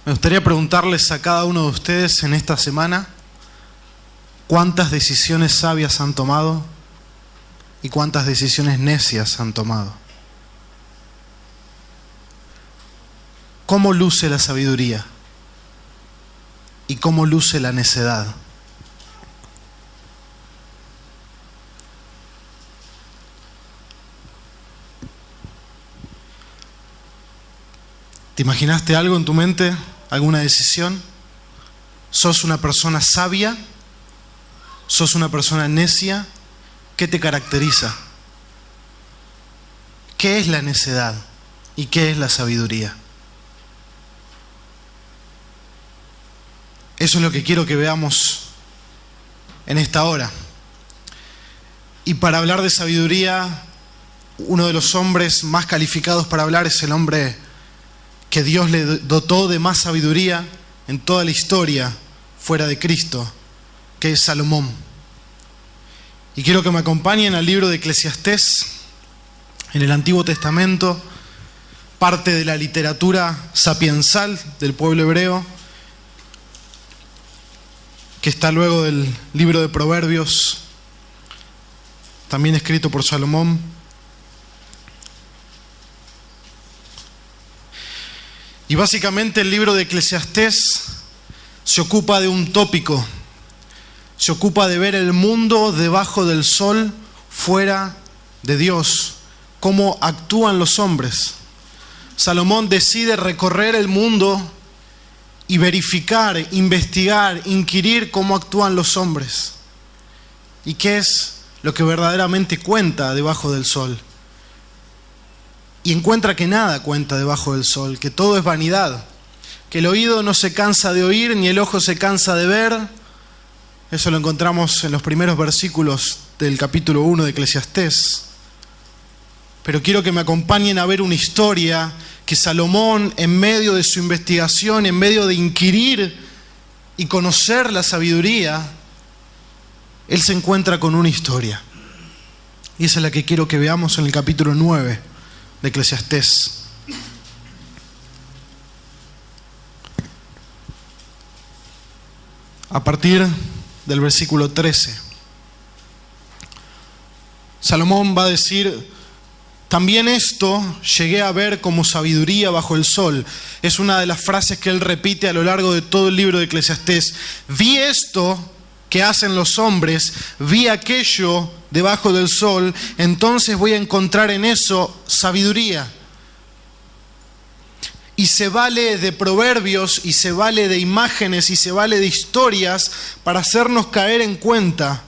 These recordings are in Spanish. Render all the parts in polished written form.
Me gustaría preguntarles a cada uno de ustedes en esta semana cuántas decisiones sabias han tomado y cuántas decisiones necias han tomado. ¿Cómo luce la sabiduría y cómo luce la necedad? ¿Te imaginaste algo en tu mente? ¿Alguna decisión? ¿Sos una persona sabia? ¿Sos una persona necia? ¿Qué te caracteriza? ¿Qué es la necedad y qué es la sabiduría? Eso es lo que quiero que veamos en esta hora. Y para hablar de sabiduría, uno de los hombres más calificados para hablar es el hombre que Dios le dotó de más sabiduría en toda la historia fuera de Cristo, que es Salomón. Y quiero que me acompañen al libro de Eclesiastés, en el Antiguo Testamento, parte de la literatura sapiensal del pueblo hebreo, que está luego del libro de Proverbios, también escrito por Salomón. Y básicamente el libro de Eclesiastés se ocupa de un tópico, se ocupa de ver el mundo debajo del sol, fuera de Dios, cómo actúan los hombres. Salomón decide recorrer el mundo y verificar, investigar, inquirir cómo actúan los hombres y qué es lo que verdaderamente cuenta debajo del sol. Y encuentra que nada cuenta debajo del sol, que todo es vanidad, que el oído no se cansa de oír, ni el ojo se cansa de ver. Eso lo encontramos en los primeros versículos del capítulo 1 de Eclesiastés. Pero quiero que me acompañen a ver una historia que Salomón, en medio de su investigación, en medio de inquirir y conocer la sabiduría, él se encuentra con una historia. Y esa es la que quiero que veamos en el capítulo 9 de Eclesiastés. A partir del versículo 13. Salomón va a decir: también esto llegué a ver como sabiduría bajo el sol. Es una de las frases que él repite a lo largo de todo el libro de Eclesiastés. Vi esto que hacen los hombres, vi aquello debajo del sol, entonces voy a encontrar en eso sabiduría. Y se vale de proverbios, y se vale de imágenes, y se vale de historias para hacernos caer en cuenta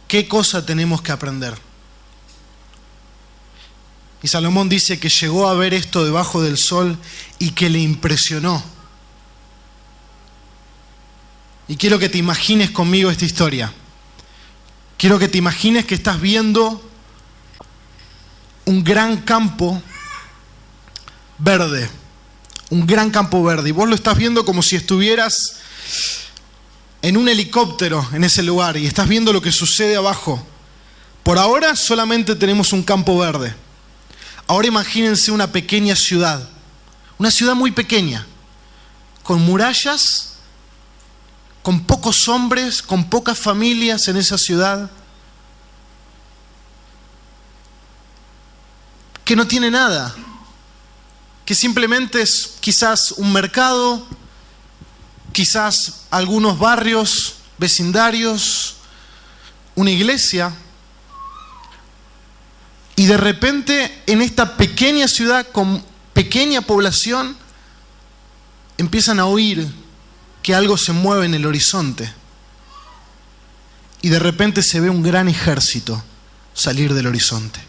qué cosa tenemos que aprender. Y Salomón dice que llegó a ver esto debajo del sol y que le impresionó. Y quiero que te imagines conmigo esta historia. Quiero que te imagines que estás viendo un gran campo verde. Un gran campo verde. Y vos lo estás viendo como si estuvieras en un helicóptero en ese lugar y estás viendo lo que sucede abajo. Por ahora solamente tenemos un campo verde. Ahora imagínense una pequeña ciudad. Una ciudad muy pequeña. Con murallas, con pocos hombres, con pocas familias en esa ciudad, que no tiene nada, que simplemente es quizás un mercado, quizás algunos barrios, vecindarios, una iglesia. Y de repente en esta pequeña ciudad con pequeña población empiezan a oír que algo se mueve en el horizonte. Y de repente se ve un gran ejército salir del horizonte.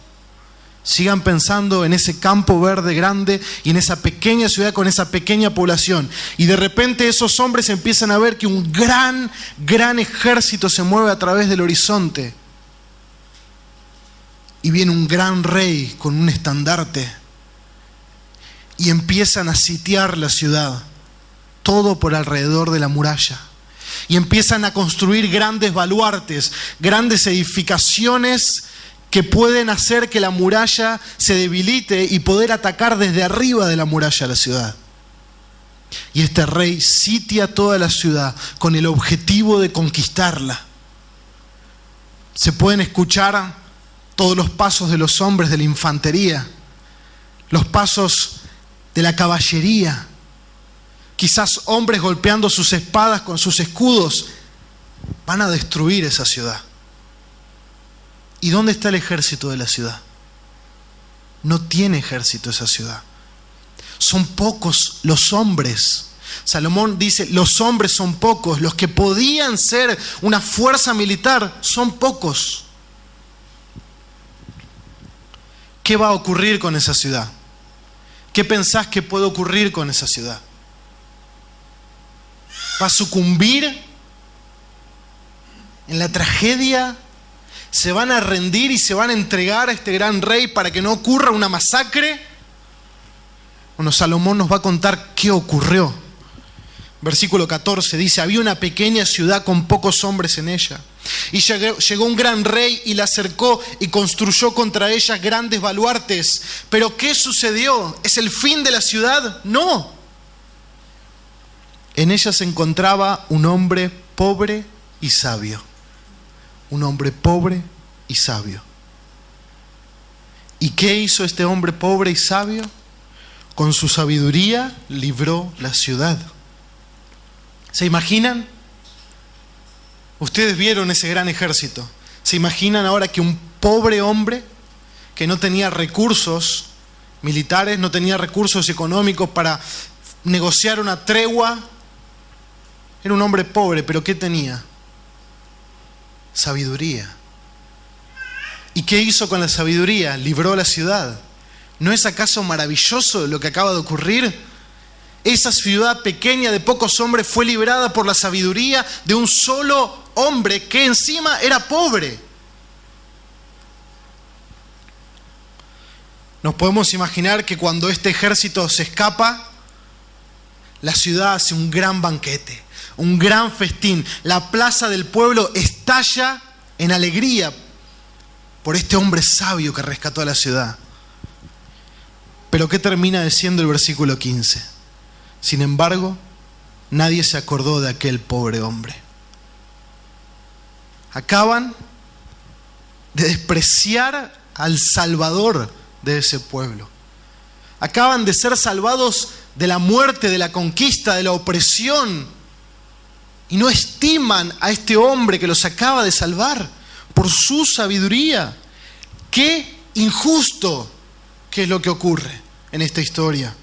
Sigan pensando en ese campo verde grande y en esa pequeña ciudad con esa pequeña población. Y de repente esos hombres empiezan a ver que un gran ejército se mueve a través del horizonte. Y viene un gran rey con un estandarte. Y empiezan a sitiar la ciudad. Todo por alrededor de la muralla. Y empiezan a construir grandes baluartes, grandes edificaciones que pueden hacer que la muralla se debilite y poder atacar desde arriba de la muralla a la ciudad. Y este rey sitia toda la ciudad con el objetivo de conquistarla. Se pueden escuchar todos los pasos de los hombres de la infantería, los pasos de la caballería, quizás hombres golpeando sus espadas con sus escudos. Van a destruir esa ciudad. ¿Y dónde está el ejército de la ciudad? No tiene ejército esa ciudad. Son pocos los hombres. Salomón dice, los hombres son pocos. Los que podían ser una fuerza militar son pocos. ¿Qué va a ocurrir con esa ciudad? ¿Qué pensás que puede ocurrir con esa ciudad? ¿Va a sucumbir en la tragedia? ¿Se van a rendir y se van a entregar a este gran rey para que no ocurra una masacre? Bueno, Salomón nos va a contar qué ocurrió. Versículo 14 dice, había una pequeña ciudad con pocos hombres en ella. Y llegó un gran rey y la cercó y construyó contra ella grandes baluartes. ¿Pero qué sucedió? ¿Es el fin de la ciudad? No. En ella se encontraba un hombre pobre y sabio. Un hombre pobre y sabio. ¿Y qué hizo este hombre pobre y sabio? Con su sabiduría libró la ciudad. ¿Se imaginan? Ustedes vieron ese gran ejército. ¿Se imaginan ahora que un pobre hombre que no tenía recursos militares, no tenía recursos económicos para negociar una tregua? Era un hombre pobre, pero ¿qué tenía? Sabiduría. ¿Y qué hizo con la sabiduría? Libró la ciudad. ¿No es acaso maravilloso lo que acaba de ocurrir? Esa ciudad pequeña de pocos hombres fue librada por la sabiduría de un solo hombre que encima era pobre. Nos podemos imaginar que cuando este ejército se escapa, la ciudad hace un gran banquete, un gran festín. La plaza del pueblo estalla en alegría por este hombre sabio que rescató a la ciudad. Pero ¿qué termina diciendo el versículo 15? Sin embargo, nadie se acordó de aquel pobre hombre. Acaban de despreciar al Salvador de ese pueblo. Acaban de ser salvados de la muerte, de la conquista, de la opresión. Y no estiman a este hombre que los acaba de salvar por su sabiduría. ¡Qué injusto! ¿Qué es lo que ocurre en esta historia?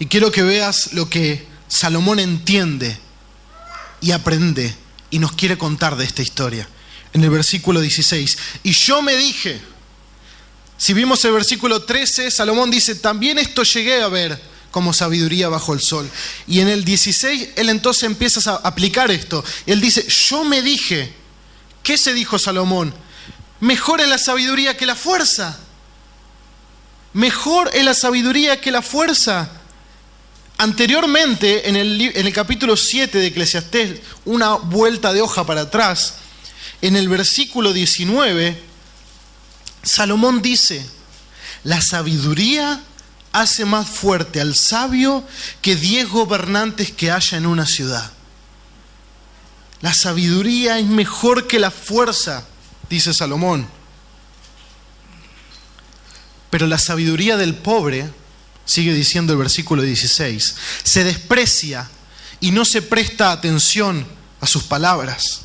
Y quiero que veas lo que Salomón entiende y aprende y nos quiere contar de esta historia. En el versículo 16, y yo me dije, si vimos el versículo 13, Salomón dice, también esto llegué a ver como sabiduría bajo el sol. Y en el 16, él entonces empieza a aplicar esto. Él dice, yo me dije, ¿qué se dijo Salomón? Mejor es la sabiduría que la fuerza. Mejor es la sabiduría que la fuerza. Anteriormente, en el capítulo 7 de Eclesiastés, una vuelta de hoja para atrás, en el versículo 19, Salomón dice, la sabiduría hace más fuerte al sabio que 10 gobernantes que haya en una ciudad. La sabiduría es mejor que la fuerza, dice Salomón. Pero la sabiduría del pobre, sigue diciendo el versículo 16, se desprecia y no se presta atención a sus palabras.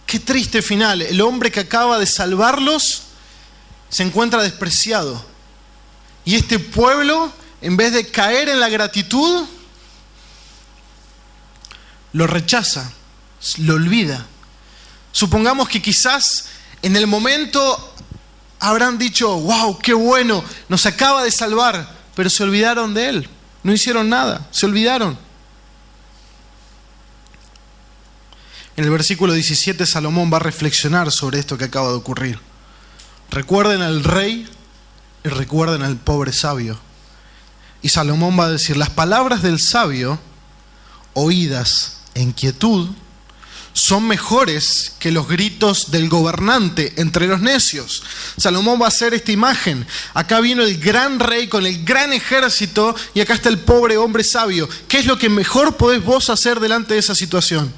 Qué triste final. El hombre que acaba de salvarlos se encuentra despreciado. Y este pueblo, en vez de caer en la gratitud, lo rechaza, lo olvida. Supongamos que quizás en el momento habrán dicho, wow, qué bueno, nos acaba de salvar, pero se olvidaron de él, no hicieron nada, se olvidaron. En el versículo 17 Salomón va a reflexionar sobre esto que acaba de ocurrir. Recuerden al rey y recuerden al pobre sabio. Y Salomón va a decir, las palabras del sabio, oídas en quietud, son mejores que los gritos del gobernante entre los necios. Salomón va a hacer esta imagen. Acá vino el gran rey con el gran ejército y acá está el pobre hombre sabio. ¿Qué es lo que mejor podés vos hacer delante de esa situación?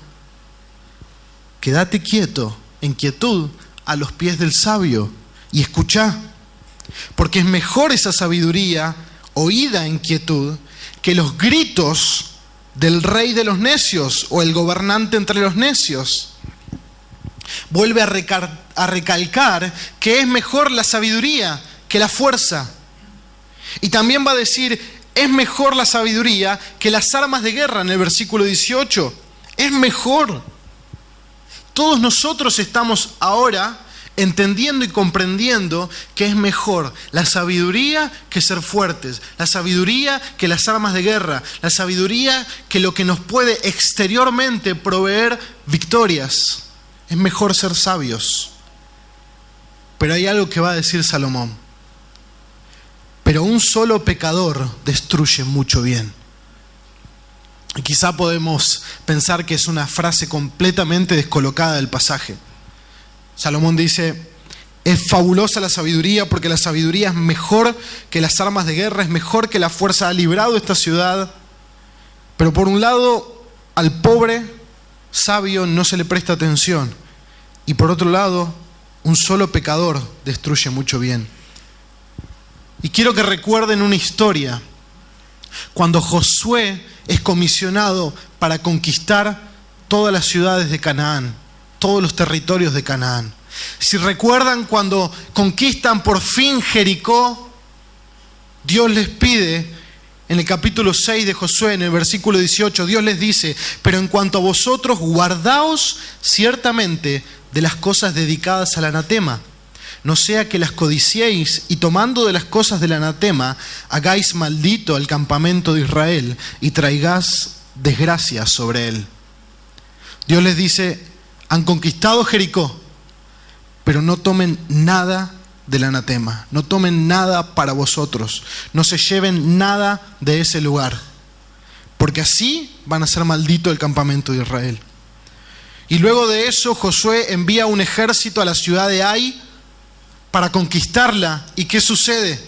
Quédate quieto, en quietud, a los pies del sabio y escuchá. Porque es mejor esa sabiduría oída en quietud que los gritos del rey de los necios o el gobernante entre los necios. Vuelve a recalcar que es mejor la sabiduría que la fuerza. Y también va a decir, es mejor la sabiduría que las armas de guerra en el versículo 18. Es mejor. Todos nosotros estamos ahora entendiendo y comprendiendo que es mejor la sabiduría que ser fuertes, la sabiduría que las armas de guerra, la sabiduría que lo que nos puede exteriormente proveer victorias. Es mejor ser sabios. Pero hay algo que va a decir Salomón. Pero un solo pecador destruye mucho bien. Y quizá podemos pensar que es una frase completamente descolocada del pasaje. Salomón dice, es fabulosa la sabiduría porque la sabiduría es mejor que las armas de guerra, es mejor que la fuerza, ha librado esta ciudad. Pero por un lado, al pobre sabio no se le presta atención. Y por otro lado, un solo pecador destruye mucho bien. Y quiero que recuerden una historia. Cuando Josué es comisionado para conquistar todas las ciudades de Canaán, todos los territorios de Canaán. Si recuerdan, cuando conquistan por fin Jericó, Dios les pide, en el capítulo 6 de Josué, en el versículo 18, Dios les dice, pero en cuanto a vosotros, guardaos ciertamente de las cosas dedicadas al anatema, no sea que las codiciéis y tomando de las cosas del anatema, hagáis maldito al campamento de Israel y traigáis desgracia sobre él. Dios les dice, han conquistado Jericó, pero no tomen nada del anatema, no tomen nada para vosotros, no se lleven nada de ese lugar, porque así van a ser maldito el campamento de Israel. Y luego de eso Josué envía un ejército a la ciudad de Ai para conquistarla. ¿Y qué sucede?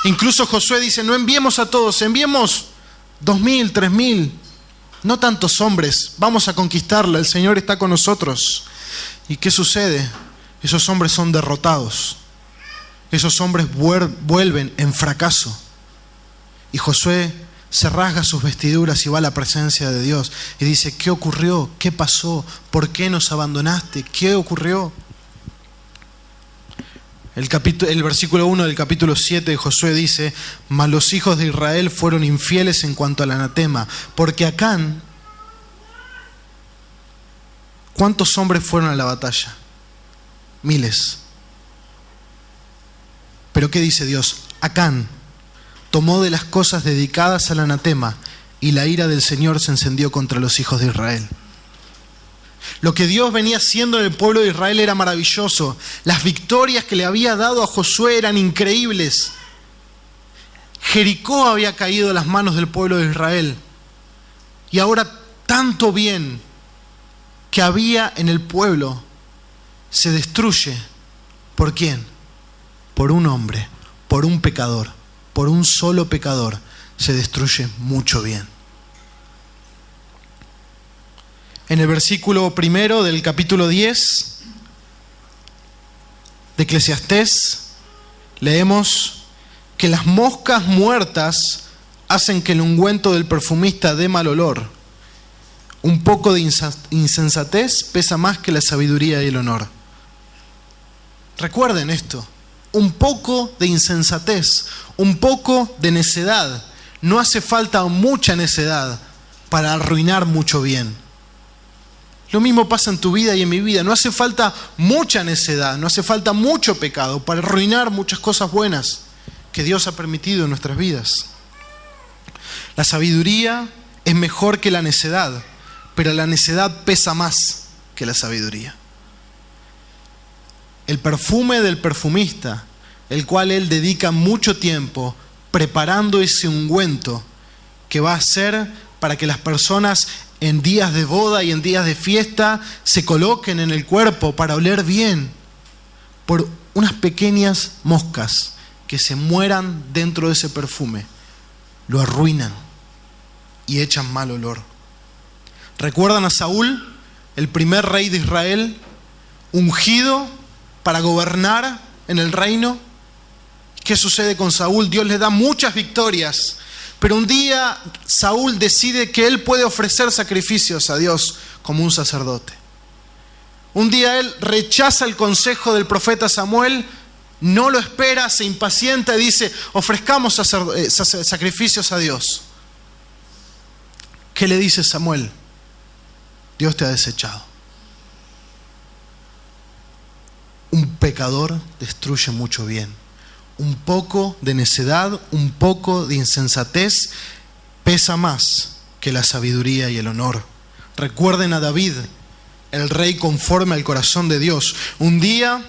Incluso Josué dice, no enviemos a todos, enviemos 2,000, 3,000, no tantos hombres, vamos a conquistarla, el Señor está con nosotros. ¿Y qué sucede? Esos hombres son derrotados. Esos hombres vuelven en fracaso. Y Josué se rasga sus vestiduras y va a la presencia de Dios y dice, ¿qué ocurrió? ¿Qué pasó? ¿Por qué nos abandonaste? ¿Qué ocurrió? El versículo 1 del capítulo 7 de Josué dice, mas los hijos de Israel fueron infieles en cuanto al anatema, porque Acán, ¿cuántos hombres fueron a la batalla? Miles. Pero ¿qué dice Dios? Acán tomó de las cosas dedicadas al anatema y la ira del Señor se encendió contra los hijos de Israel. Lo que Dios venía haciendo en el pueblo de Israel era maravilloso. Las victorias que le había dado a Josué eran increíbles. Jericó había caído en las manos del pueblo de Israel. Y ahora tanto bien que había en el pueblo se destruye. ¿Por quién? Por un hombre, por un pecador, por un solo pecador se destruye mucho bien. En el versículo 1 del capítulo 10 de Eclesiastés leemos que las moscas muertas hacen que el ungüento del perfumista dé mal olor. Un poco de insensatez pesa más que la sabiduría y el honor. Recuerden esto, un poco de insensatez, un poco de necedad. No hace falta mucha necedad para arruinar mucho bien. Lo mismo pasa en tu vida y en mi vida. No hace falta mucha necedad, no hace falta mucho pecado para arruinar muchas cosas buenas que Dios ha permitido en nuestras vidas. La sabiduría es mejor que la necedad, pero la necedad pesa más que la sabiduría. El perfume del perfumista, el cual él dedica mucho tiempo preparando ese ungüento que va a ser para que las personas en días de boda y en días de fiesta se coloquen en el cuerpo para oler bien, por unas pequeñas moscas que se mueran dentro de ese perfume, lo arruinan y echan mal olor. ¿Recuerdan a Saúl, el primer rey de Israel, ungido para gobernar en el reino? ¿Qué sucede con Saúl? Dios le da muchas victorias, pero un día Saúl decide que él puede ofrecer sacrificios a Dios como un sacerdote. Un día él rechaza el consejo del profeta Samuel, no lo espera, se impacienta y dice: ofrezcamos sacrificios a Dios. ¿Qué le dice Samuel? Dios te ha desechado. Un pecador destruye mucho bien. Un poco de necedad, un poco de insensatez pesa más que la sabiduría y el honor. Recuerden a David, el rey conforme al corazón de Dios. Un día,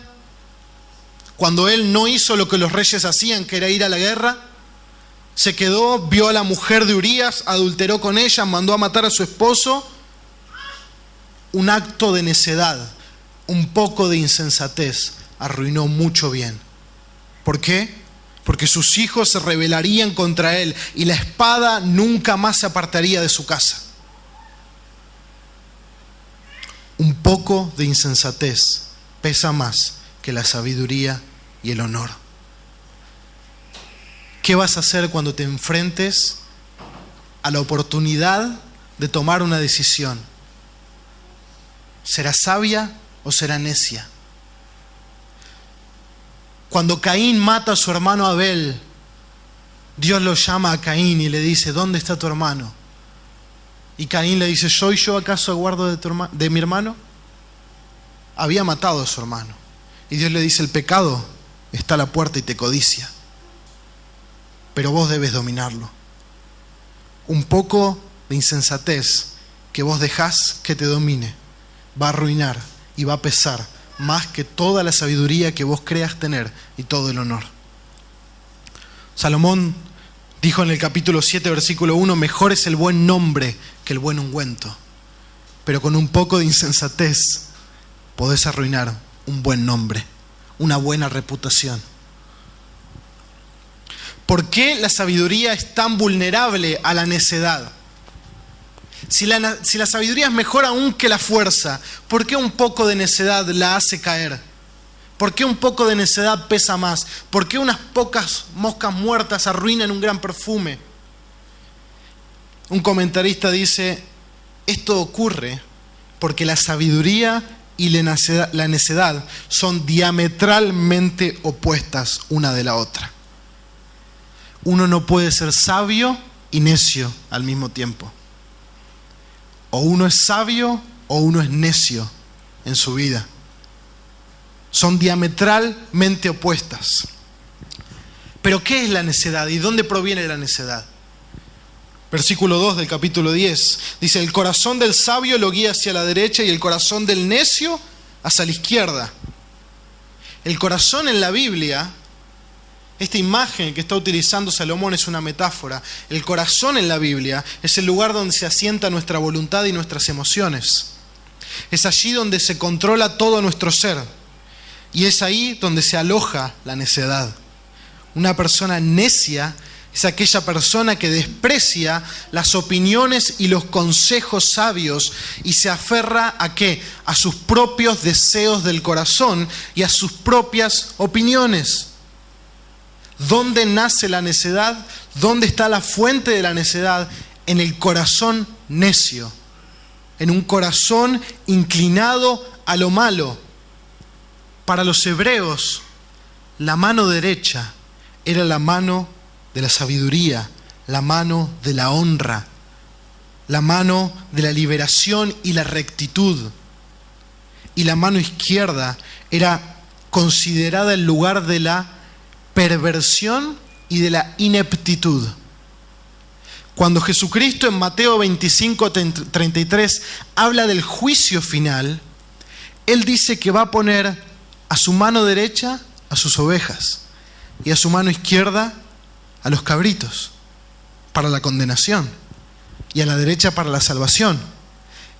cuando él no hizo lo que los reyes hacían, que era ir a la guerra, se quedó, vio a la mujer de Urías, adulteró con ella, mandó a matar a su esposo. Un acto de necedad, un poco de insensatez, arruinó mucho bien. ¿Por qué? Porque sus hijos se rebelarían contra él y la espada nunca más se apartaría de su casa. Un poco de insensatez pesa más que la sabiduría y el honor. ¿Qué vas a hacer cuando te enfrentes a la oportunidad de tomar una decisión? ¿Será sabia o será necia? Cuando Caín mata a su hermano Abel, Dios lo llama a Caín y le dice: ¿dónde está tu hermano? Y Caín le dice: ¿soy yo acaso el guardo de mi hermano? Había matado a su hermano. Y Dios le dice: el pecado está a la puerta y te codicia, pero vos debes dominarlo. Un poco de insensatez que vos dejás que te domine va a arruinar y va a pesar más que toda la sabiduría que vos creas tener y todo el honor. Salomón dijo en el capítulo 7, versículo 1: mejor es el buen nombre que el buen ungüento, pero con un poco de insensatez podés arruinar un buen nombre, una buena reputación. ¿Por qué la sabiduría es tan vulnerable a la necedad? Si la sabiduría es mejor aún que la fuerza, ¿por qué un poco de necedad la hace caer? ¿Por qué un poco de necedad pesa más? ¿Por qué unas pocas moscas muertas arruinan un gran perfume? Un comentarista dice: esto ocurre porque la sabiduría y la necedad son diametralmente opuestas una de la otra. Uno no puede ser sabio y necio al mismo tiempo. O uno es sabio o uno es necio en su vida. Son diametralmente opuestas. Pero ¿qué es la necedad y dónde proviene la necedad? Versículo 2 del capítulo 10 dice: el corazón del sabio lo guía hacia la derecha y el corazón del necio hacia la izquierda. El corazón en la Biblia, esta imagen que está utilizando Salomón es una metáfora. El corazón en la Biblia es el lugar donde se asienta nuestra voluntad y nuestras emociones. Es allí donde se controla todo nuestro ser. Y es ahí donde se aloja la necedad. Una persona necia es aquella persona que desprecia las opiniones y los consejos sabios y se aferra ¿a qué? A sus propios deseos del corazón y a sus propias opiniones. ¿Dónde nace la necedad? ¿Dónde está la fuente de la necedad? En el corazón necio, en un corazón inclinado a lo malo. Para los hebreos, la mano derecha era la mano de la sabiduría, la mano de la honra, la mano de la liberación y la rectitud. Y la mano izquierda era considerada el lugar de la perversión y de la ineptitud. Cuando Jesucristo en Mateo 25:33 habla del juicio final, Él dice que va a poner a su mano derecha a sus ovejas y a su mano izquierda a los cabritos para la condenación y a la derecha para la salvación.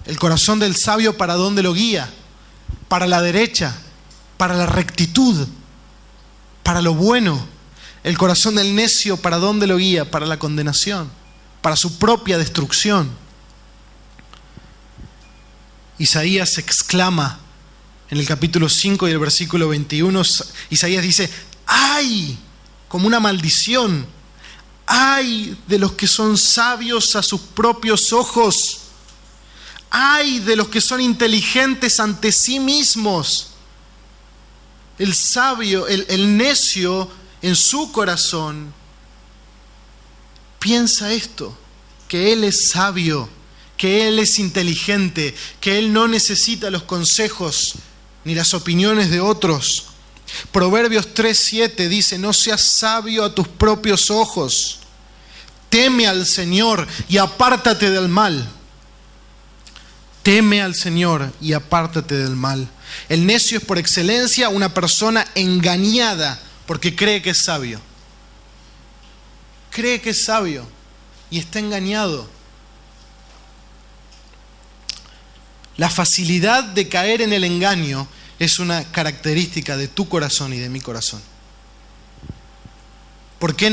El corazón del sabio, ¿para dónde lo guía? Para la derecha, para la rectitud, para lo bueno. El corazón del necio, ¿para dónde lo guía? Para la condenación, para su propia destrucción. Isaías exclama en el capítulo 5 y el versículo 21, Isaías dice, ¡ay! Como una maldición. ¡Ay de los que son sabios a sus propios ojos! ¡Ay de los que son inteligentes ante sí mismos! El sabio, el necio en su corazón piensa esto, que él es sabio, que él es inteligente, que él no necesita los consejos ni las opiniones de otros. Proverbios 3:7 dice, no seas sabio a tus propios ojos, teme al Señor y apártate del mal. Teme al Señor y apártate del mal. El necio es por excelencia una persona engañada porque cree que es sabio. Cree que es sabio y está engañado. La facilidad de caer en el engaño es una característica de tu corazón y de mi corazón. ¿Por qué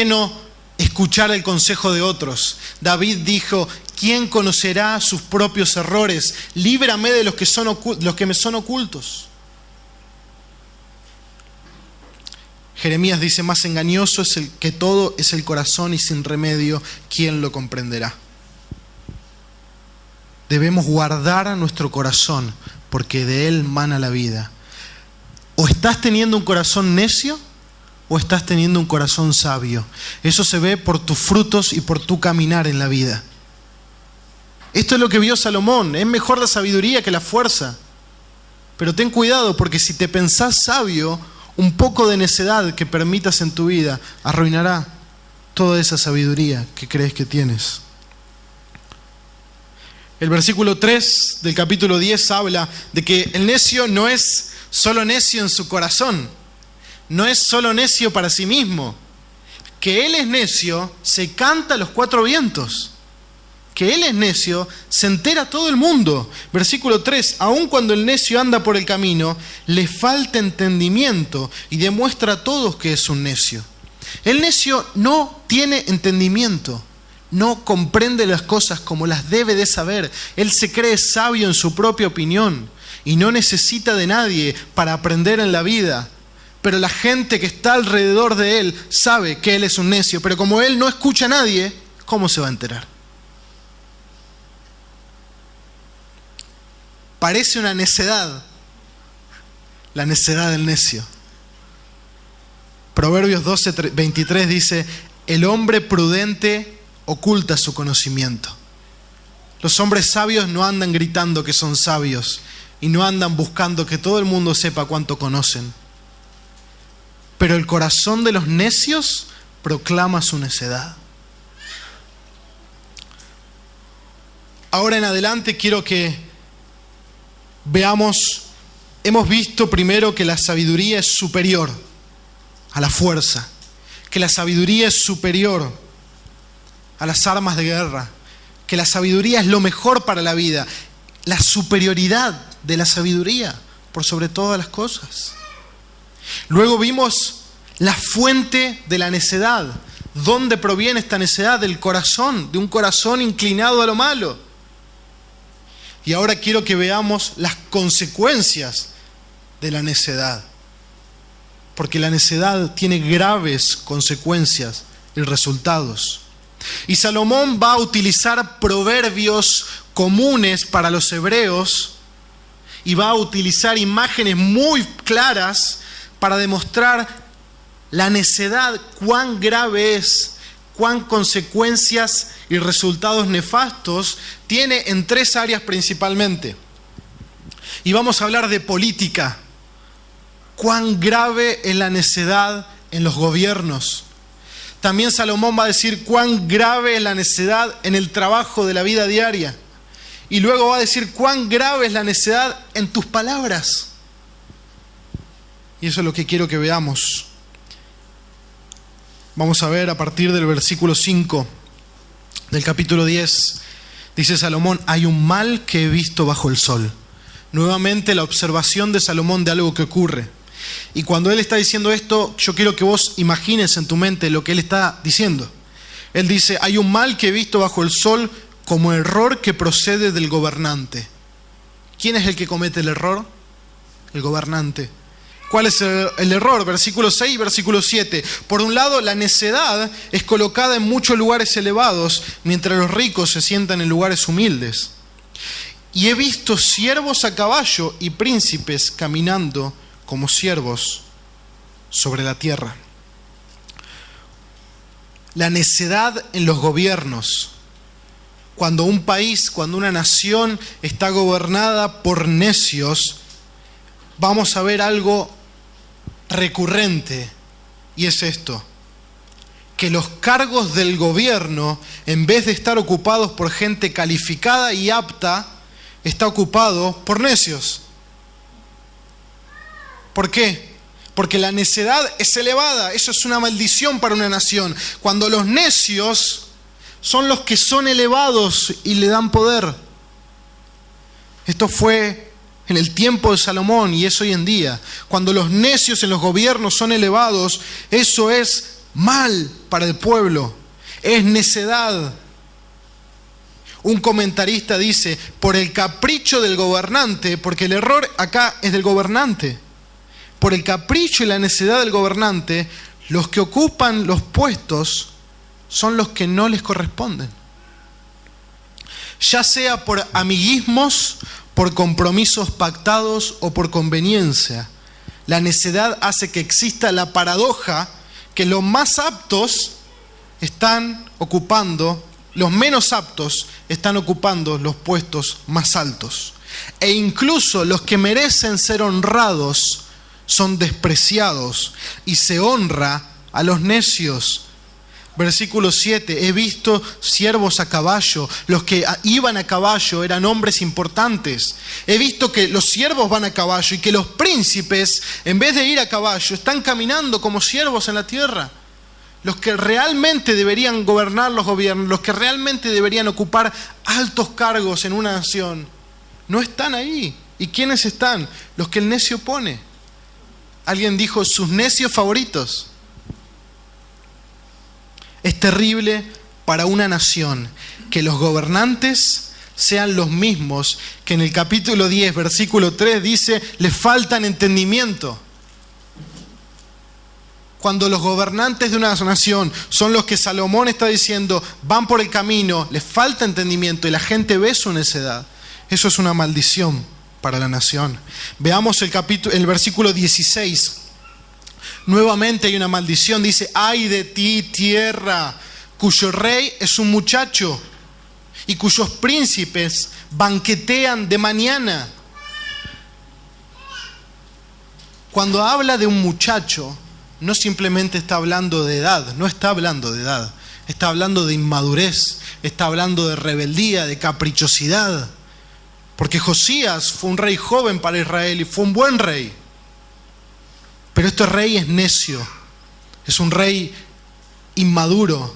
no escuchar el consejo de otros? David dijo, ¿quién conocerá sus propios errores? Líbrame de los que me son ocultos. Jeremías dice, más engañoso es que todo es el corazón y sin remedio, ¿quién lo comprenderá? Debemos guardar nuestro corazón porque de él mana la vida. O estás teniendo un corazón necio o estás teniendo un corazón sabio. Eso se ve por tus frutos y por tu caminar en la vida. Esto es lo que vio Salomón. Es mejor la sabiduría que la fuerza. Pero ten cuidado porque si te pensás sabio, un poco de necedad que permitas en tu vida arruinará toda esa sabiduría que crees que tienes. El versículo 3 del capítulo 10 habla de que el necio no es solo necio en su corazón, no es solo necio para sí mismo. Que él es necio se canta a los cuatro vientos. Que él es necio se entera todo el mundo. Versículo 3, aun cuando el necio anda por el camino, le falta entendimiento y demuestra a todos que es un necio. El necio no tiene entendimiento. No comprende las cosas como las debe de saber. Él se cree sabio en su propia opinión y no necesita de nadie para aprender en la vida. Pero la gente que está alrededor de él sabe que él es un necio. Pero como él no escucha a nadie, ¿cómo se va a enterar? Parece una necedad, la necedad del necio. Proverbios 12:23 dice, el hombre prudente oculta su conocimiento. Los hombres sabios no andan gritando que son sabios y no andan buscando que todo el mundo sepa cuánto conocen. Pero el corazón de los necios proclama su necedad. Ahora en adelante quiero que veamos, hemos visto primero que la sabiduría es superior a la fuerza, que la sabiduría es superior a las armas de guerra, que la sabiduría es lo mejor para la vida, la superioridad de la sabiduría por sobre todas las cosas. Luego vimos la fuente de la necedad. ¿Dónde proviene esta necedad? Del corazón, de un corazón inclinado a lo malo. Y ahora quiero que veamos las consecuencias de la necedad, porque la necedad tiene graves consecuencias y resultados. Y Salomón va a utilizar proverbios comunes para los hebreos y va a utilizar imágenes muy claras para demostrar la necedad, cuán grave es, cuán consecuencias y resultados nefastos tiene en tres áreas principalmente. Y vamos a hablar de política. Cuán grave es la necedad en los gobiernos. También Salomón va a decir cuán grave es la necedad en el trabajo de la vida diaria. Y luego va a decir cuán grave es la necedad en tus palabras. Y eso es lo que quiero que veamos. Vamos a ver a partir del versículo 5 del capítulo 10. Dice Salomón, hay un mal que he visto bajo el sol. Nuevamente la observación de Salomón de algo que ocurre. Y cuando él está diciendo esto, yo quiero que vos imagines en tu mente lo que él está diciendo. Él dice, hay un mal que he visto bajo el sol como error que procede del gobernante. ¿Quién es el que comete el error? El gobernante. ¿Cuál es el error? Versículo 6 y versículo 7. Por un lado, la necedad es colocada en muchos lugares elevados, mientras los ricos se sientan en lugares humildes. Y he visto siervos a caballo y príncipes caminando como siervos sobre la tierra. La necedad en los gobiernos. Cuando un país, cuando una nación está gobernada por necios, vamos a ver algo recurrente, y es esto: que los cargos del gobierno, en vez de estar ocupados por gente calificada y apta, está ocupado por necios. ¿Por qué? Porque la necedad es elevada. Eso es una maldición para una nación. Cuando los necios son los que son elevados y le dan poder. Esto fue en el tiempo de Salomón y es hoy en día. Cuando los necios en los gobiernos son elevados, eso es mal para el pueblo. Es necedad. Un comentarista dice, por el capricho del gobernante, porque el error acá es del gobernante. Por el capricho y la necedad del gobernante, los que ocupan los puestos son los que no les corresponden. Ya sea por amiguismos, por compromisos pactados o por conveniencia. La necedad hace que exista la paradoja que los más aptos están ocupando, los menos aptos están ocupando los puestos más altos. E incluso los que merecen ser honrados son despreciados y se honra a los necios. Versículo 7, he visto siervos a caballo. Los que iban a caballo eran hombres importantes. He visto que los siervos van a caballo y que los príncipes, en vez de ir a caballo, están caminando como siervos en la tierra. Los que realmente deberían gobernar los gobiernos, los que realmente deberían ocupar altos cargos en una nación, no están ahí. ¿Y quiénes están? Los que el necio pone. Alguien dijo, sus necios favoritos. Es terrible para una nación que los gobernantes sean los mismos que en el capítulo 10, versículo 3 dice, les faltan entendimiento. Cuando los gobernantes de una nación son los que Salomón está diciendo, van por el camino, les falta entendimiento y la gente ve su necedad, eso es una maldición para la nación. Veamos el versículo 16. Nuevamente hay una maldición, dice, ay de ti, tierra, cuyo rey es un muchacho y cuyos príncipes banquetean de mañana. Cuando habla de un muchacho, no simplemente está hablando de edad, no está hablando de edad, está hablando de inmadurez, está hablando de rebeldía, de caprichosidad. Porque Josías fue un rey joven para Israel y fue un buen rey. Pero este rey es necio, es un rey inmaduro.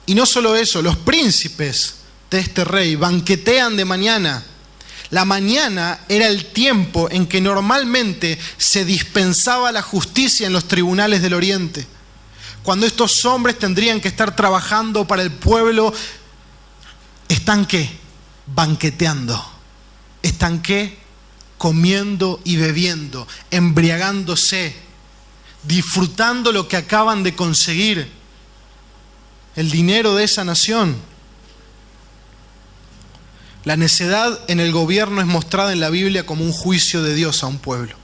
Y no solo eso, los príncipes de este rey banquetean de mañana. La mañana era el tiempo en que normalmente se dispensaba la justicia en los tribunales del Oriente. Cuando estos hombres tendrían que estar trabajando para el pueblo, ¿están qué? Banqueteando. ¿Están qué? Comiendo y bebiendo, embriagándose, disfrutando lo que acaban de conseguir, el dinero de esa nación. La necedad en el gobierno es mostrada en la Biblia como un juicio de Dios a un pueblo.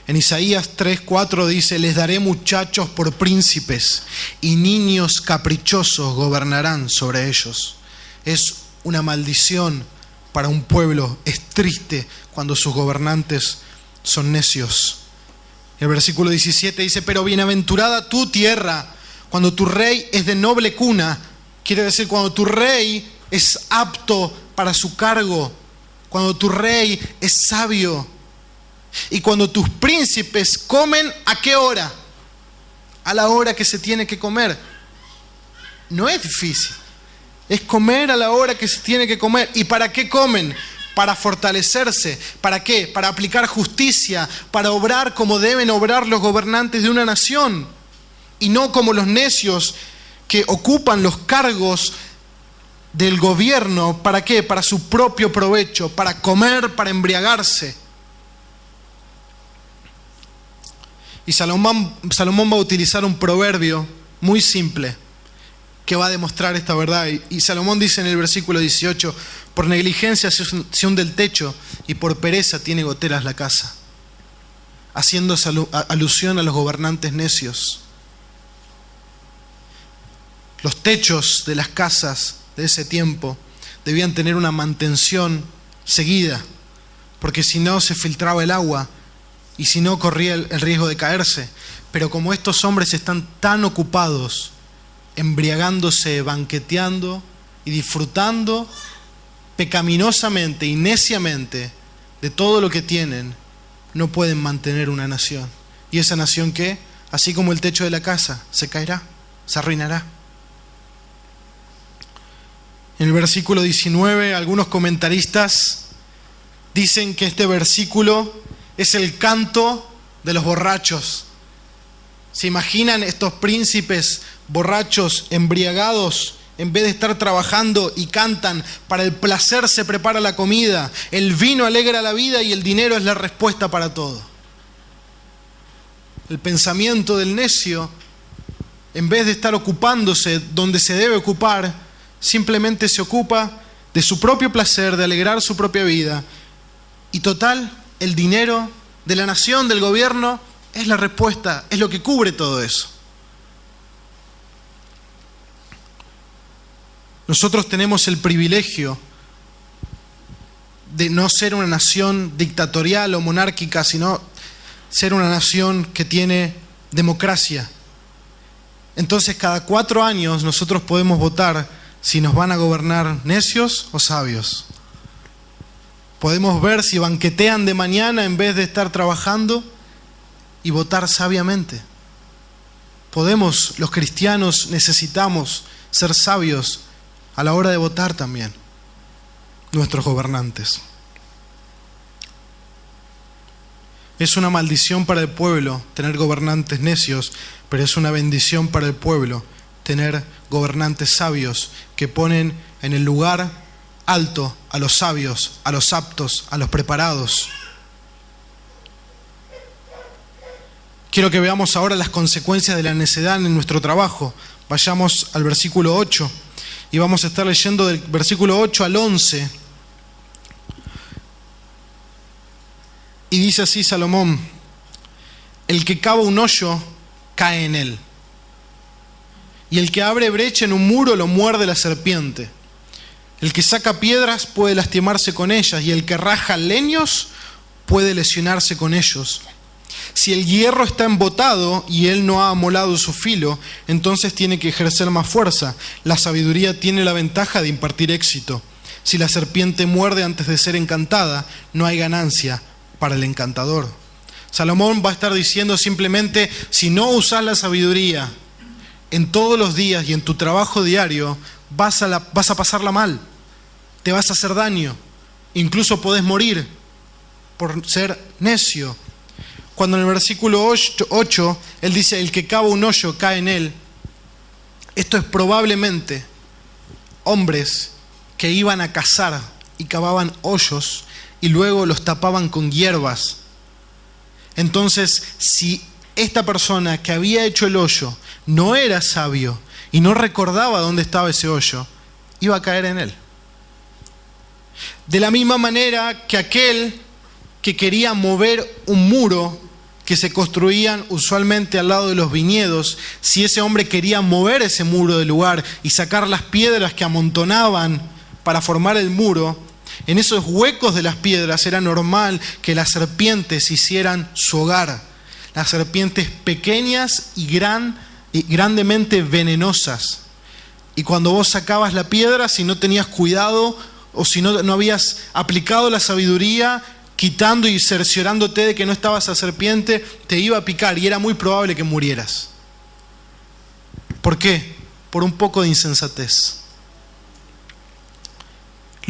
En Isaías 3:4 dice, les daré muchachos por príncipes y niños caprichosos gobernarán sobre ellos. Es una maldición para un pueblo, es triste cuando sus gobernantes son necios. El versículo 17 dice, pero bienaventurada tu tierra, cuando tu rey es de noble cuna, quiere decir cuando tu rey es apto para su cargo, cuando tu rey es sabio y cuando tus príncipes comen, ¿a qué hora? A la hora que se tiene que comer. No es difícil. Es comer a la hora que se tiene que comer. ¿Y para qué comen? Para fortalecerse. ¿Para qué? Para aplicar justicia, para obrar como deben obrar los gobernantes de una nación. Y no como los necios que ocupan los cargos del gobierno. ¿Para qué? Para su propio provecho, para comer, para embriagarse. Y Salomón va a utilizar un proverbio muy simple que va a demostrar esta verdad. Y Salomón dice en el versículo 18, por negligencia se hunde el techo y por pereza tiene goteras la casa, haciendo alusión a los gobernantes necios. Los techos de las casas de ese tiempo debían tener una mantención seguida, porque si no se filtraba el agua y si no corría el riesgo de caerse. Pero como estos hombres están tan ocupados, embriagándose, banqueteando y disfrutando pecaminosamente y neciamente de todo lo que tienen, no pueden mantener una nación. ¿Y esa nación qué? Así como el techo de la casa, se caerá, se arruinará. En el versículo 19, algunos comentaristas dicen que este versículo es el canto de los borrachos. ¿Se imaginan estos príncipes borrachos, embriagados, en vez de estar trabajando y cantan? Para el placer se prepara la comida, el vino alegra la vida y el dinero es la respuesta para todo. El pensamiento del necio, en vez de estar ocupándose donde se debe ocupar, simplemente se ocupa de su propio placer, de alegrar su propia vida. Y total, el dinero de la nación, del gobierno, es la respuesta, es lo que cubre todo eso. Nosotros tenemos el privilegio de no ser una nación dictatorial o monárquica, sino ser una nación que tiene democracia. Entonces, cada 4 años nosotros podemos votar si nos van a gobernar necios o sabios. Podemos ver si banquetean de mañana en vez de estar trabajando y votar sabiamente. Los cristianos necesitamos ser sabios a la hora de votar también, nuestros gobernantes. Es una maldición para el pueblo tener gobernantes necios, pero es una bendición para el pueblo tener gobernantes sabios que ponen en el lugar alto a los sabios, a los aptos, a los preparados. Quiero que veamos ahora las consecuencias de la necedad en nuestro trabajo. Vayamos al versículo 8 y vamos a estar leyendo del versículo 8 al 11. Y dice así Salomón: el que cava un hoyo cae en él, y el que abre brecha en un muro lo muerde la serpiente. El que saca piedras puede lastimarse con ellas, y el que raja leños puede lesionarse con ellos. Si el hierro está embotado y él no ha amolado su filo, entonces tiene que ejercer más fuerza. La sabiduría tiene la ventaja de impartir éxito. Si la serpiente muerde antes de ser encantada, no hay ganancia para el encantador. Salomón va a estar diciendo simplemente, si no usas la sabiduría en todos los días y en tu trabajo diario, vas a pasarla mal, te vas a hacer daño, incluso podés morir por ser necio. Cuando en el versículo 8 él dice, el que cava un hoyo cae en él, esto es probablemente hombres que iban a cazar y cavaban hoyos y luego los tapaban con hierbas. Entonces, si esta persona que había hecho el hoyo no era sabio y no recordaba dónde estaba ese hoyo, iba a caer en él. De la misma manera que aquel que quería mover un muro que se construían usualmente al lado de los viñedos, si ese hombre quería mover ese muro del lugar y sacar las piedras que amontonaban para formar el muro, en esos huecos de las piedras era normal que las serpientes hicieran su hogar. Las serpientes pequeñas y grandemente venenosas. Y cuando vos sacabas la piedra, si no tenías cuidado o si no habías aplicado la sabiduría, quitando y cerciorándote de que no estaba esa serpiente, te iba a picar y era muy probable que murieras. ¿Por qué? Por un poco de insensatez.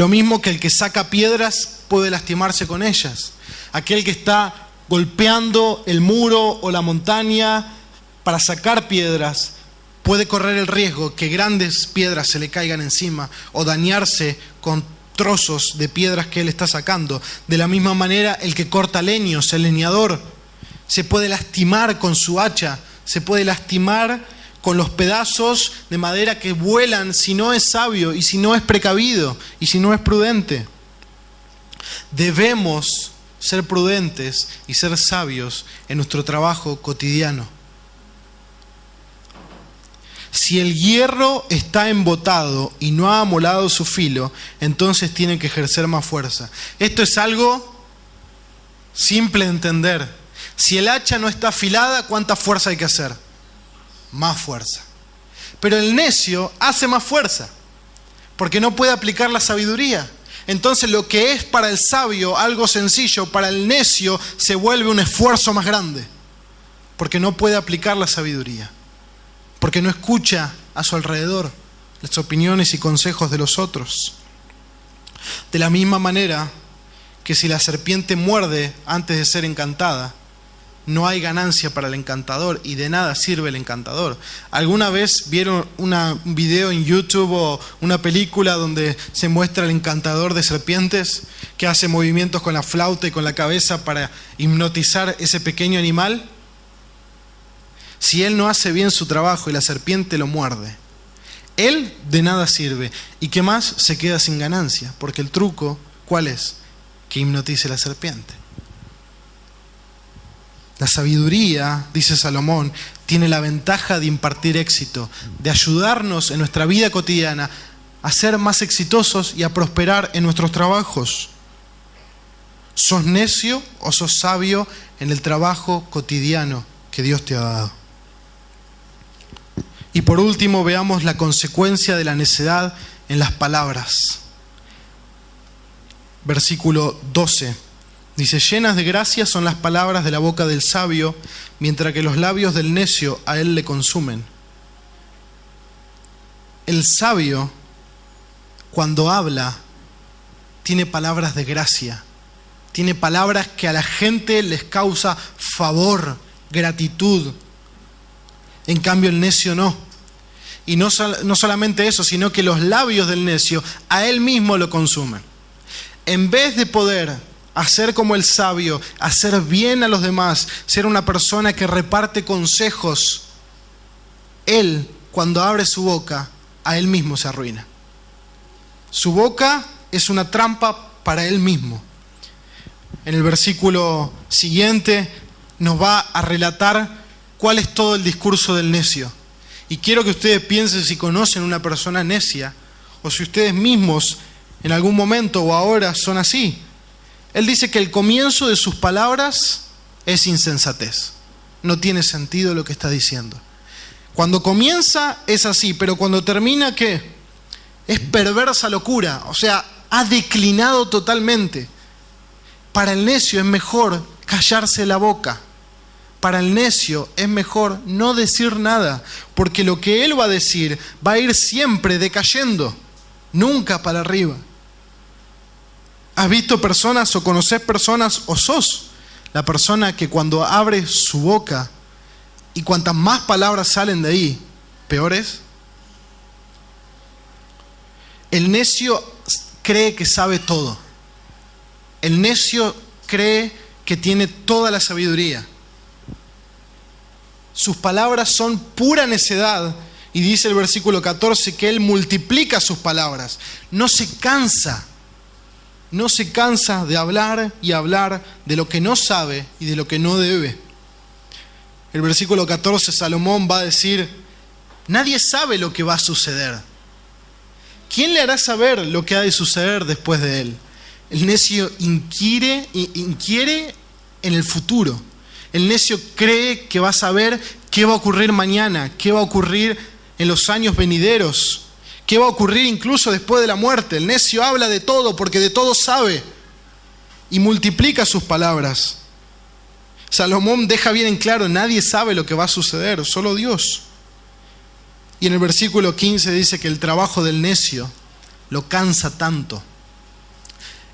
Lo mismo que el que saca piedras puede lastimarse con ellas. Aquel que está golpeando el muro o la montaña para sacar piedras puede correr el riesgo que grandes piedras se le caigan encima o dañarse con trozos de piedras que él está sacando. De la misma manera, el que corta leños, el leñador, se puede lastimar con su hacha, se puede lastimar con los pedazos de madera que vuelan si no es sabio y si no es precavido y si no es prudente. Debemos ser prudentes y ser sabios en nuestro trabajo cotidiano. Si el hierro está embotado y no ha amolado su filo, entonces tiene que ejercer más fuerza. Esto es algo simple de entender. Si el hacha no está afilada, ¿cuánta fuerza hay que hacer? Más fuerza. Pero el necio hace más fuerza, porque no puede aplicar la sabiduría. Entonces lo que es para el sabio algo sencillo, para el necio se vuelve un esfuerzo más grande, porque no puede aplicar la sabiduría, porque no escucha a su alrededor las opiniones y consejos de los otros. De la misma manera que si la serpiente muerde antes de ser encantada, no hay ganancia para el encantador y de nada sirve el encantador. ¿Alguna vez vieron un video en YouTube o una película donde se muestra el encantador de serpientes que hace movimientos con la flauta y con la cabeza para hipnotizar ese pequeño animal? Si él no hace bien su trabajo y la serpiente lo muerde, él de nada sirve. ¿Y qué más? Se queda sin ganancia, porque el truco, ¿cuál es? Que hipnotice la serpiente. La sabiduría, dice Salomón, tiene la ventaja de impartir éxito, de ayudarnos en nuestra vida cotidiana a ser más exitosos y a prosperar en nuestros trabajos. ¿Sos necio o sos sabio en el trabajo cotidiano que Dios te ha dado? Y por último, veamos la consecuencia de la necedad en las palabras. Versículo 12. Dice: llenas de gracia son las palabras de la boca del sabio, mientras que los labios del necio a él le consumen. El sabio, cuando habla, tiene palabras de gracia, tiene palabras que a la gente les causa favor, gratitud. En cambio el necio no. Y no solamente eso, sino que los labios del necio a él mismo lo consumen. En vez de poder hacer como el sabio, hacer bien a los demás, ser una persona que reparte consejos, él, cuando abre su boca, a él mismo se arruina. Su boca es una trampa para él mismo. En el versículo siguiente nos va a relatar cuál es todo el discurso del necio. Y quiero que ustedes piensen si conocen una persona necia, o si ustedes mismos en algún momento o ahora son así. Él dice que el comienzo de sus palabras es insensatez. No tiene sentido lo que está diciendo. Cuando comienza es así, pero cuando termina, ¿qué? Es perversa locura, o sea, ha declinado totalmente. Para el necio es mejor callarse la boca. Para el necio es mejor no decir nada, porque lo que él va a decir va a ir siempre decayendo, nunca para arriba. ¿Has visto personas o conocés personas o sos la persona que cuando abre su boca y cuantas más palabras salen de ahí, peor es? El necio cree que sabe todo. El necio cree que tiene toda la sabiduría. Sus palabras son pura necedad, y dice el versículo 14 que él multiplica sus palabras. No se cansa de hablar y hablar de lo que no sabe y de lo que no debe. El versículo 14, Salomón va a decir: nadie sabe lo que va a suceder. ¿Quién le hará saber lo que ha de suceder después de él? El necio inquiere en el futuro. El necio cree que va a saber qué va a ocurrir mañana, qué va a ocurrir en los años venideros, qué va a ocurrir incluso después de la muerte. El necio habla de todo porque de todo sabe y multiplica sus palabras. Salomón deja bien en claro: nadie sabe lo que va a suceder, solo Dios. Y en el versículo 15 dice que el trabajo del necio lo cansa tanto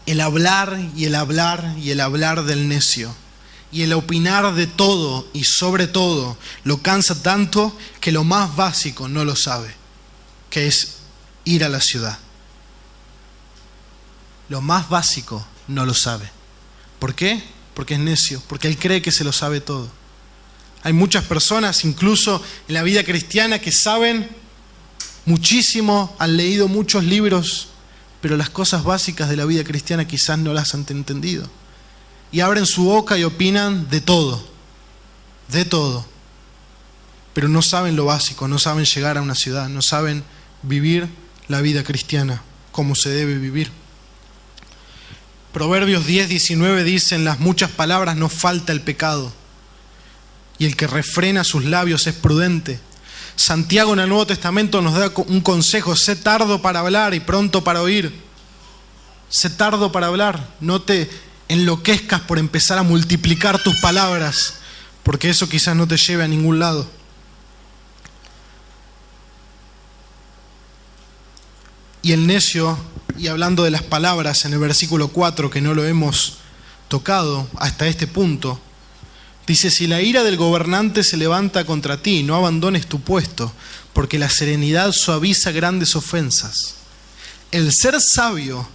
el hablar y el hablar y el hablar del necio y el opinar de todo y sobre todo lo cansa tanto que lo más básico no lo sabe, que es ir a la ciudad. Lo más básico no lo sabe. ¿Por qué? Porque es necio, porque él cree que se lo sabe todo. Hay muchas personas, incluso en la vida cristiana, que saben muchísimo, han leído muchos libros, pero las cosas básicas de la vida cristiana quizás no las han entendido. Y abren su boca y opinan de todo, pero no saben lo básico, no saben llegar a una ciudad, no saben vivir la vida cristiana como se debe vivir. Proverbios 10:19 dice: en las muchas palabras no falta el pecado, y el que refrena sus labios es prudente. Santiago en el Nuevo Testamento nos da un consejo: sé tardo para hablar y pronto para oír. Sé tardo para hablar, no te enloquezcas por empezar a multiplicar tus palabras, porque eso quizás no te lleve a ningún lado. Y el necio, y hablando de las palabras en el versículo 4, que no lo hemos tocado hasta este punto, dice: si la ira del gobernante se levanta contra ti, no abandones tu puesto, porque la serenidad suaviza grandes ofensas. El ser sabio,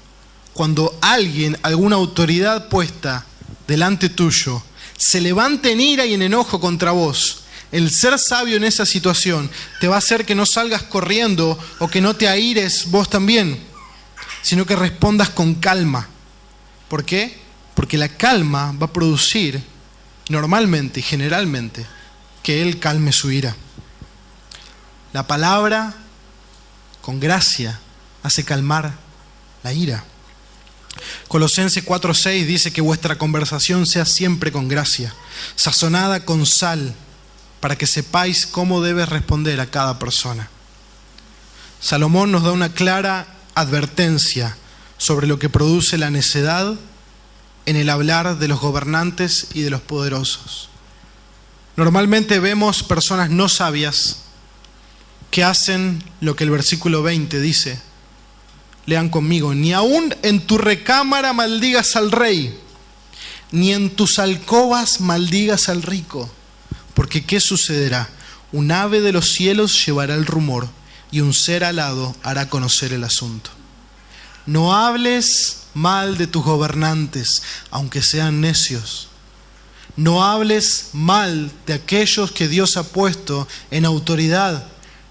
cuando alguien, alguna autoridad puesta delante tuyo, se levanta en ira y en enojo contra vos, el ser sabio en esa situación te va a hacer que no salgas corriendo o que no te aires vos también, sino que respondas con calma. ¿Por qué? Porque la calma va a producir normalmente y generalmente que él calme su ira. La palabra con gracia hace calmar la ira. Colosenses 4:6 dice que vuestra conversación sea siempre con gracia, sazonada con sal, para que sepáis cómo debes responder a cada persona. Salomón nos da una clara advertencia sobre lo que produce la necedad en el hablar de los gobernantes y de los poderosos. Normalmente vemos personas no sabias que hacen lo que el versículo 20 dice. Lean conmigo: ni aún en tu recámara maldigas al rey, ni en tus alcobas maldigas al rico, porque ¿qué sucederá? Un ave de los cielos llevará el rumor, y un ser alado hará conocer el asunto. No hables mal de tus gobernantes, aunque sean necios. No hables mal de aquellos que Dios ha puesto en autoridad.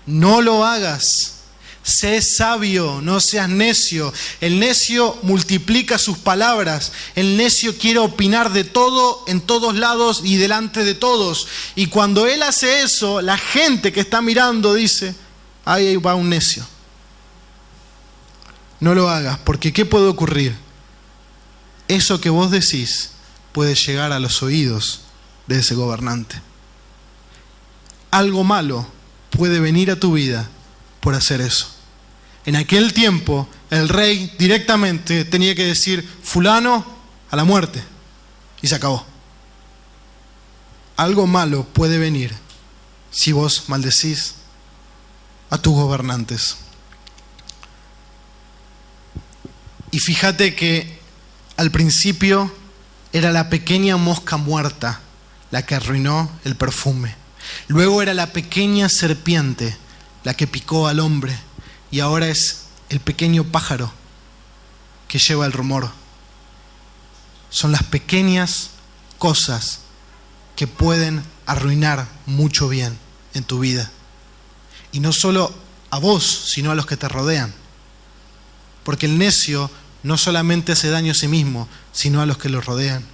No lo hagas. Sé sabio, no seas necio. El necio multiplica sus palabras. El necio quiere opinar de todo, en todos lados y delante de todos. Y cuando él hace eso, la gente que está mirando dice: ahí va un necio. No lo hagas, porque ¿qué puede ocurrir? Eso que vos decís puede llegar a los oídos de ese gobernante. Algo malo puede venir a tu vida por hacer eso. En aquel tiempo, el rey directamente tenía que decir: fulano, a la muerte. Y se acabó. Algo malo puede venir si vos maldecís a tus gobernantes. Y fíjate que al principio era la pequeña mosca muerta la que arruinó el perfume. Luego era la pequeña serpiente la que picó al hombre. Y ahora es el pequeño pájaro que lleva el rumor. Son las pequeñas cosas que pueden arruinar mucho bien en tu vida. Y no solo a vos, sino a los que te rodean. Porque el necio no solamente hace daño a sí mismo, sino a los que lo rodean.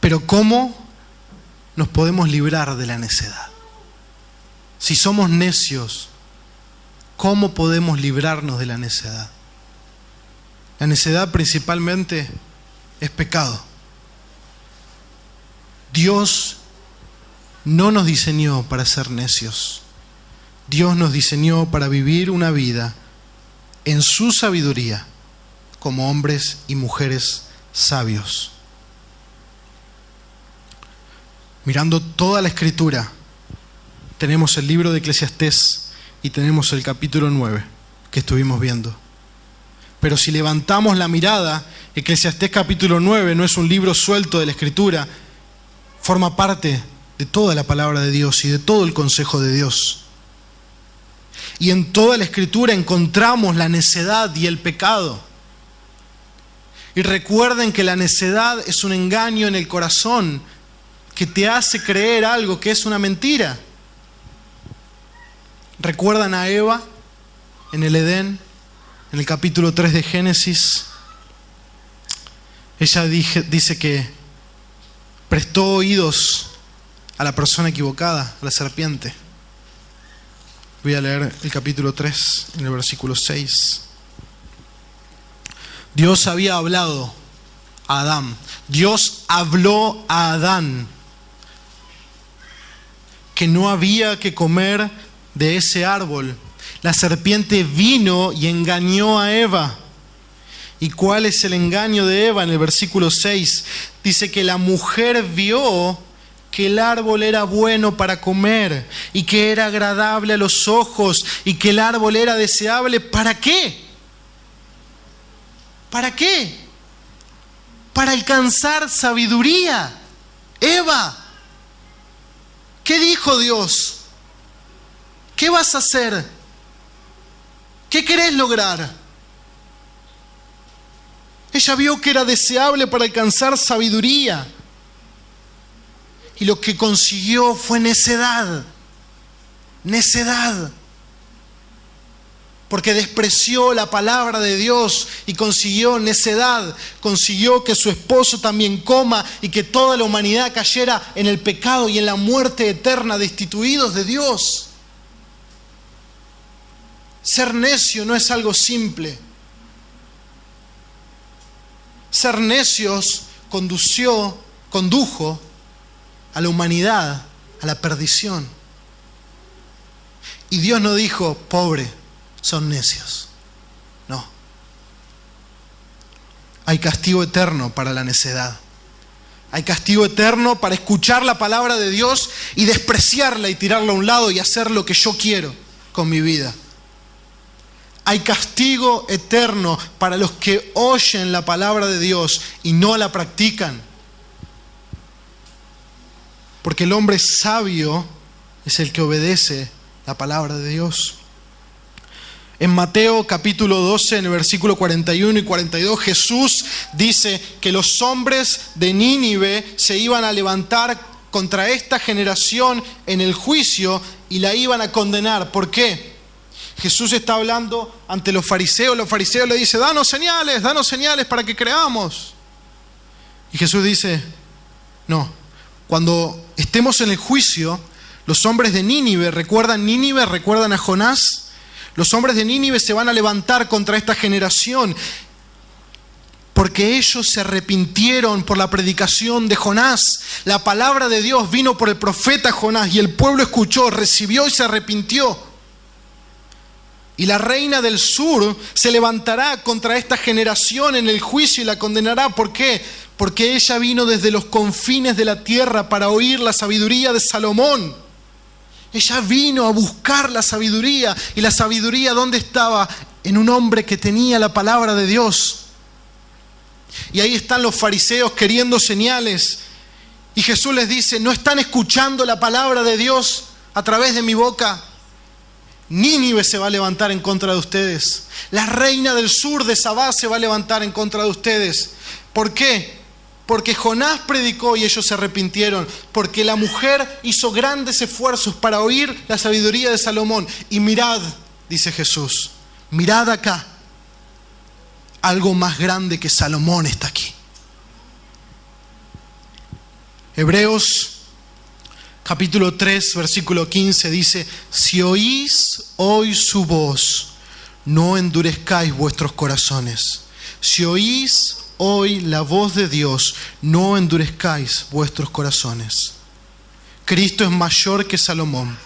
Pero ¿cómo nos podemos librar de la necedad? Si somos necios, ¿cómo podemos librarnos de la necedad? La necedad principalmente es pecado. Dios no nos diseñó para ser necios. Dios nos diseñó para vivir una vida en su sabiduría como hombres y mujeres sabios. Mirando toda la Escritura, tenemos el libro de Eclesiastés y tenemos el capítulo 9 que estuvimos viendo. Pero si levantamos la mirada, Eclesiastés capítulo 9 no es un libro suelto de la Escritura, forma parte de toda la palabra de Dios y de todo el consejo de Dios. Y en toda la Escritura encontramos la necedad y el pecado. Y recuerden que la necedad es un engaño en el corazón que te hace creer algo que es una mentira. ¿Recuerdan a Eva en el Edén, en el capítulo 3 de Génesis? Ella dice que prestó oídos a la persona equivocada, a la serpiente. Voy a leer el capítulo 3, en el versículo 6. Dios había hablado a Adán. Dios habló a Adán que no había que comer de ese árbol. La serpiente vino y engañó a Eva. ¿Y cuál es el engaño de Eva? En el versículo 6 dice que la mujer vio que el árbol era bueno para comer y que era agradable a los ojos y que el árbol era deseable. ¿Para qué? ¿Para qué? Para alcanzar sabiduría. Eva, ¿qué dijo Dios? ¿Qué vas a hacer? ¿Qué querés lograr? Ella vio que era deseable para alcanzar sabiduría. Y lo que consiguió fue necedad. Necedad. Porque despreció la palabra de Dios y consiguió necedad. Consiguió que su esposo también coma y que toda la humanidad cayera en el pecado y en la muerte eterna, destituidos de Dios. Ser necio no es algo simple. Ser necios condujo a la humanidad a la perdición. Y Dios no dijo, pobre, son necios. No. Hay castigo eterno para la necedad. Hay castigo eterno para escuchar la palabra de Dios y despreciarla y tirarla a un lado y hacer lo que yo quiero con mi vida. Hay castigo eterno para los que oyen la palabra de Dios y no la practican. Porque el hombre sabio es el que obedece la palabra de Dios. En Mateo capítulo 12, en el versículo 41 y 42, Jesús dice que los hombres de Nínive se iban a levantar contra esta generación en el juicio y la iban a condenar. ¿Por qué? Jesús está hablando ante los fariseos le dicen, danos señales para que creamos. Y Jesús dice, no, cuando estemos en el juicio, los hombres de Nínive, recuerdan a Jonás, los hombres de Nínive se van a levantar contra esta generación porque ellos se arrepintieron por la predicación de Jonás. La palabra de Dios vino por el profeta Jonás y el pueblo escuchó, recibió y se arrepintió. Y la reina del sur se levantará contra esta generación en el juicio y la condenará. ¿Por qué? Porque ella vino desde los confines de la tierra para oír la sabiduría de Salomón. Ella vino a buscar la sabiduría. ¿Y la sabiduría dónde estaba? En un hombre que tenía la palabra de Dios. Y ahí están los fariseos queriendo señales. Y Jesús les dice, ¿no están escuchando la palabra de Dios a través de mi boca? Nínive se va a levantar en contra de ustedes. La reina del sur de Sabá se va a levantar en contra de ustedes. ¿Por qué? Porque Jonás predicó y ellos se arrepintieron. Porque la mujer hizo grandes esfuerzos para oír la sabiduría de Salomón. Y mirad, dice Jesús, mirad acá. Algo más grande que Salomón está aquí. Hebreos capítulo 3, versículo 15 dice, si oís hoy su voz, no endurezcáis vuestros corazones. Si oís hoy la voz de Dios, no endurezcáis vuestros corazones. Cristo es mayor que Salomón.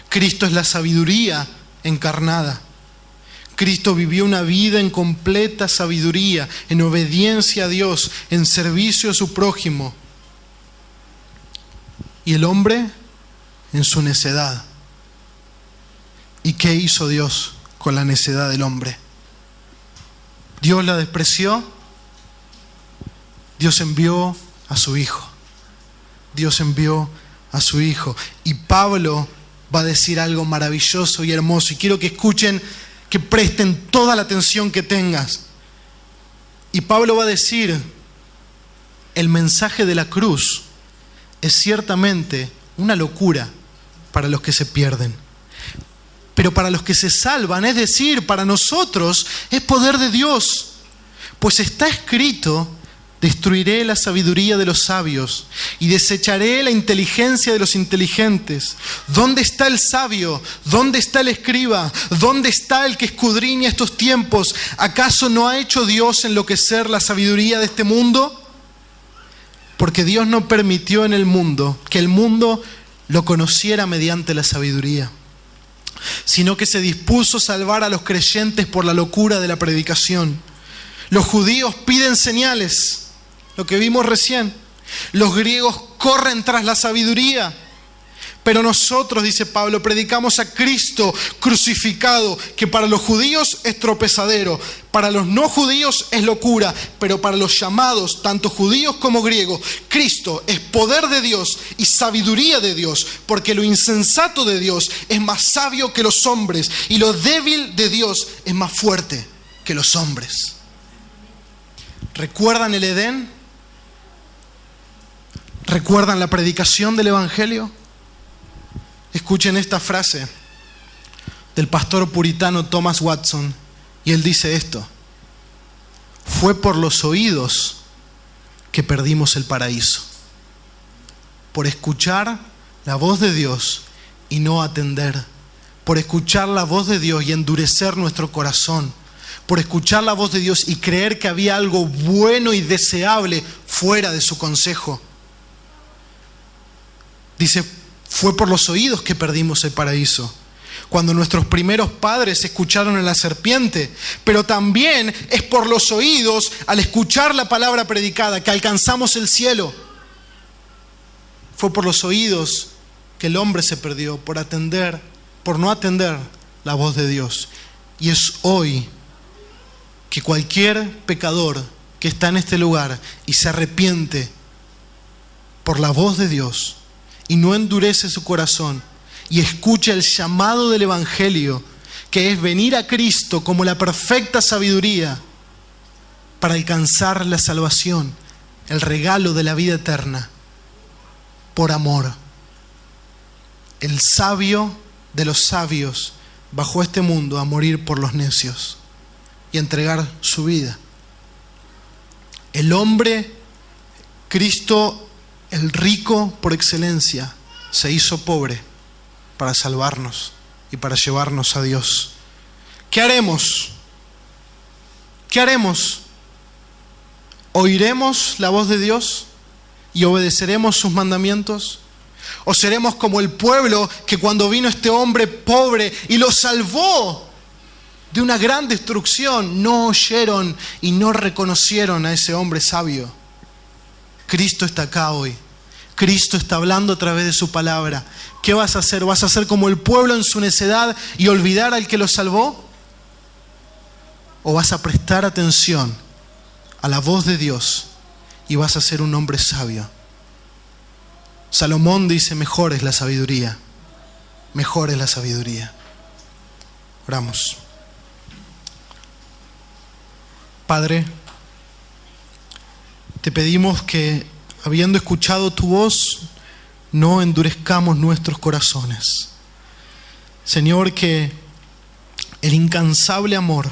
Cristo es la sabiduría encarnada. Cristo vivió una vida en completa sabiduría, en obediencia a Dios, en servicio a su prójimo. Y el hombre en su necedad. ¿Y qué hizo Dios con la necedad del hombre? Dios la despreció, Dios envió a su Hijo. Dios envió a su Hijo. Y Pablo va a decir algo maravilloso y hermoso. Y quiero que escuchen, que presten toda la atención que tengas. Y Pablo va a decir, el mensaje de la cruz es ciertamente una locura para los que se pierden. Pero para los que se salvan, es decir, para nosotros, es poder de Dios. Pues está escrito: destruiré la sabiduría de los sabios y desecharé la inteligencia de los inteligentes. ¿Dónde está el sabio? ¿Dónde está el escriba? ¿Dónde está el que escudriña estos tiempos? ¿Acaso no ha hecho Dios enloquecer la sabiduría de este mundo? Porque Dios no permitió en el mundo que el mundo lo conociera mediante la sabiduría, sino que se dispuso a salvar a los creyentes por la locura de la predicación. Los judíos piden señales, lo que vimos recién. Los griegos corren tras la sabiduría. Pero nosotros, dice Pablo, predicamos a Cristo crucificado, que para los judíos es tropezadero, para los no judíos es locura, pero para los llamados, tanto judíos como griegos, Cristo es poder de Dios y sabiduría de Dios, porque lo insensato de Dios es más sabio que los hombres, y lo débil de Dios es más fuerte que los hombres. ¿Recuerdan el Edén? ¿Recuerdan la predicación del Evangelio? Escuchen esta frase del pastor puritano Thomas Watson, y él dice esto: fue por los oídos que perdimos el paraíso, por escuchar la voz de Dios y no atender, por escuchar la voz de Dios y endurecer nuestro corazón, por escuchar la voz de Dios y creer que había algo bueno y deseable fuera de su consejo. Dice, fue por los oídos que perdimos el paraíso, cuando nuestros primeros padres escucharon a la serpiente, pero también es por los oídos, al escuchar la palabra predicada, que alcanzamos el cielo. Fue por los oídos que el hombre se perdió, por no atender la voz de Dios. Y es hoy que cualquier pecador que está en este lugar y se arrepiente por la voz de Dios y no endurece su corazón y escucha el llamado del Evangelio, que es venir a Cristo como la perfecta sabiduría para alcanzar la salvación, el regalo de la vida eterna, por amor. El sabio de los sabios bajó a este mundo a morir por los necios y a entregar su vida. El hombre, Cristo, el rico por excelencia, se hizo pobre para salvarnos y para llevarnos a Dios. ¿Qué haremos? ¿Qué haremos? ¿Oiremos la voz de Dios y obedeceremos sus mandamientos? ¿O seremos como el pueblo que cuando vino este hombre pobre y lo salvó de una gran destrucción, no oyeron y no reconocieron a ese hombre sabio? Cristo está acá hoy. Cristo está hablando a través de su palabra. ¿Qué vas a hacer? ¿Vas a ser como el pueblo en su necedad y olvidar al que lo salvó? ¿O vas a prestar atención a la voz de Dios y vas a ser un hombre sabio? Salomón dice, mejor es la sabiduría. Mejor es la sabiduría. Oramos. Padre, te pedimos que, habiendo escuchado tu voz, no endurezcamos nuestros corazones. Señor, que el incansable amor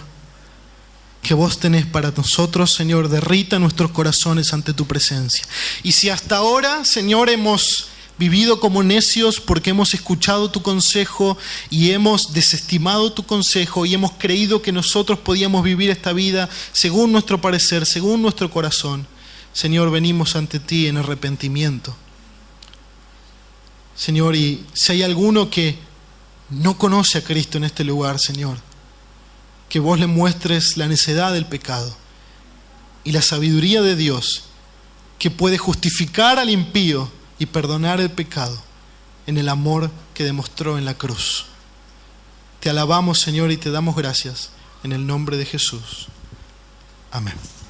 que vos tenés para nosotros, Señor, derrita nuestros corazones ante tu presencia. Y si hasta ahora, Señor, hemos vivido como necios porque hemos escuchado tu consejo y hemos desestimado tu consejo y hemos creído que nosotros podíamos vivir esta vida según nuestro parecer, según nuestro corazón, Señor, venimos ante ti en arrepentimiento. Señor, y si hay alguno que no conoce a Cristo en este lugar, Señor, que vos le muestres la necedad del pecado y la sabiduría de Dios, que puede justificar al impío y perdonar el pecado en el amor que demostró en la cruz. Te alabamos, Señor, y te damos gracias en el nombre de Jesús. Amén.